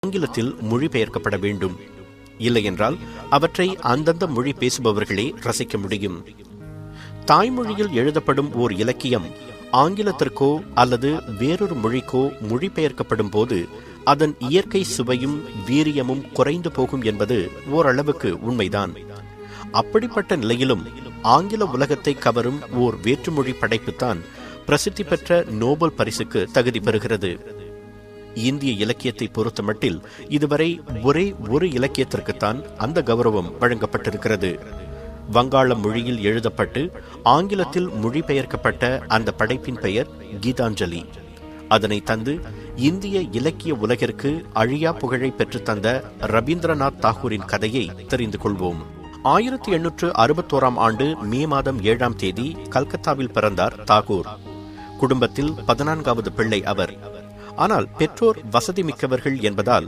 ஆங்கிலத்தில் மொழிபெயர்க்கப்பட வேண்டும். இல்லையென்றால் அவற்றை அந்தந்த மொழி பேசுபவர்களே ரசிக்க முடியும். தாய்மொழியில் எழுதப்படும் ஓர் இலக்கியம் ஆங்கிலத்திற்கோ அல்லது வேறொரு மொழிக்கோ மொழிபெயர்க்கப்படும் போது அதன் இயற்கை சுவையும் வீரியமும் குறைந்து போகும் என்பது ஓரளவுக்கு உண்மைதான். அப்படிப்பட்ட நிலையிலும் ஆங்கில உலகத்தை கவரும் ஓர் வேற்றுமொழி படைப்புத்தான் பிரசித்தி பெற்ற நோபல் பரிசுக்கு தகுதி பெறுகிறது. இந்திய இலக்கியத்தை பொறுத்தமட்டில் இதுவரை ஒரே ஒரு இலக்கியத்திற்குத்தான் அந்த கௌரவம் வழங்கப்பட்டிருக்கிறது. வங்காள மொழியில் எழுதப்பட்டு ஆங்கிலத்தில் மொழிபெயர்க்கப்பட்ட அந்த படைப்பின் பெயர் கீதாஞ்சலி. அதனை தந்து இந்திய இலக்கிய உலகிற்கு அழியா புகழை பெற்றுத்தந்த ரவீந்திரநாத் தாகூரின் கதையை தெரிந்து கொள்வோம். 1861 ஆண்டு மே மாதம் 7ஆம் தேதி கல்கத்தாவில் பிறந்தார் தாகூர். குடும்பத்தில் 14வது பிள்ளை அவர். ஆனால் பெற்றோர் வசதி மிக்கவர்கள் என்பதால்